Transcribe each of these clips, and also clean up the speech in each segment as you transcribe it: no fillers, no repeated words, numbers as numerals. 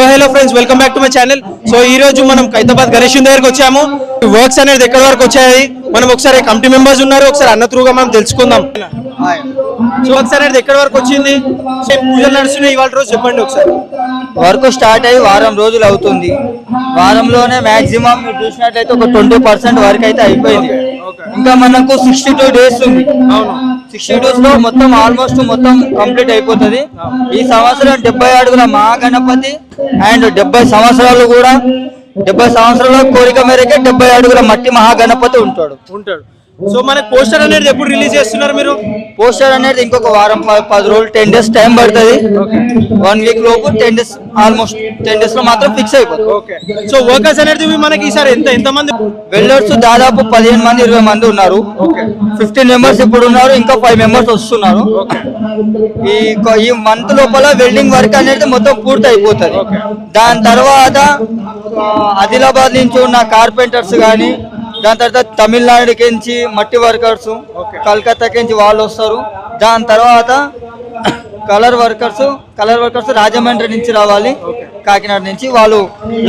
Hello friends, welcome back to my channel. So ఈ రోజు మనం ఖైరతాబాద్ గణేష్ దగ్గరకు వచ్చాము. వర్క్స్ అనేది ఎక్కడి వరకు వచ్చాయి, మనం ఒకసారి కమిటీ మెంబర్స్ ఉన్నారు, ఒకసారి అన్న త్రూగా మనం తెలుసుకుందాం. సో వర్క్స్ అనేది ఎక్కడి వరకు వచ్చింది, పూజలు నడుస్తున్నాయి ఇవాళ రోజు చెప్పండి ఒకసారి. వర్క్ స్టార్ట్ అయ్యి వారం రోజులు అవుతుంది. వారంలోనే మాక్సిమం మీరు చూసినట్లయితే ఒక 20% వర్క్ అయితే అయిపోయింది. ఇంకా మనకు 62 డేస్ ఉంది. 60 డేస్ లో మొత్తం ఆల్మోస్ట్ మొత్తం కంప్లీట్ అయిపోతుంది. ఈ సంవత్సరం 70 అడుగుల మహాగణపతి అండ్ 70 సంవత్సరాలు కూడా 70 సంవత్సరాల కోరిక మేరకే 70 అడుగుల మట్టి మహాగణపతి ఉంటాడు. సో మన పోస్టర్ అనేది ఎప్పుడు రిలీజ్ చేస్తున్నారు మీరు? పోస్టర్ అనేది ఇంకొక వారం 10 రోజులు 10 డేస్ టైం పడుతుంది. 1 వీక్ లోపు 10 డేస్ ఆల్మోస్ట్ 10 డేస్ లో మాత్రం ఫిక్స్ అయిపోతుంది. సో వర్కర్స్ అనేది మనకి ఈసారి ఎంత మంది వెల్డర్స్ దాదాపు 15 మంది 20 మంది ఉన్నారు. 15 మెంబర్స్ ఇప్పుడు ఉన్నారు, ఇంకా 5 మెంబర్స్ వస్తున్నారు. ఈ మంత్ లోపల వెల్డింగ్ వర్క్ అనేది మొత్తం పూర్తి అయిపోతుంది. దాని తర్వాత ఆదిలాబాద్ నుంచి ఉన్న కార్పెంటర్స్ కానీ, దాని తర్వాత తమిళనాడుకి నుంచి మట్టి వర్కర్స్, కలకత్తాకి వాళ్ళు వస్తారు. దాని తర్వాత కలర్ వర్కర్స్ రాజమండ్రి నుంచి రావాలి, కాకినాడ నుంచి. వాళ్ళు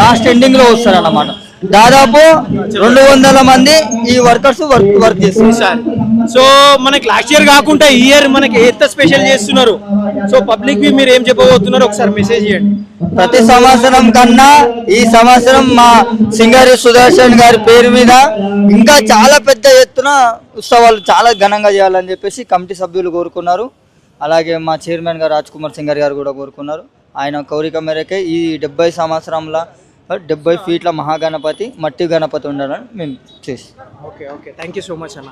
లాస్ట్ ఎండింగ్ లో వస్తారు అన్నమాట. దాదాపు 200 మంది ఈ వర్కర్స్ వర్క్ చేస్తారు. సో మనకి లాస్ట్ ఇయర్ కాకుండా ఈ ఇయర్ మనకి ఎంత స్పెషల్ చేస్తున్నారు? సో పబ్లిక్ కి మీరు ఏం చెప్పబోతున్నారు ఒకసారి మెసేజ్ చేయండి. ప్రతి సంవత్సరం కన్నా ఈ సంవత్సరం మా సింగారి సుదర్శన్ గారి పేరు మీద ఇంకా చాలా పెద్ద ఎత్తున ఉత్సవాలు చాలా ఘనంగా చేయాలని చెప్పేసి కమిటీ సభ్యులు కోరుకున్నారు. అలాగే మా చైర్మన్ గారు రాజ్ కుమార్ సింగారి గారు కూడా కోరుకున్నారు. ఆయన కోరిక మేరకే ఈ 70 సంవత్సరంల 70 ఫీట్ల మహాగణపతి మట్టి గణపతి ఉండాలని మేము చేసి. Okay thank you so much అన్న.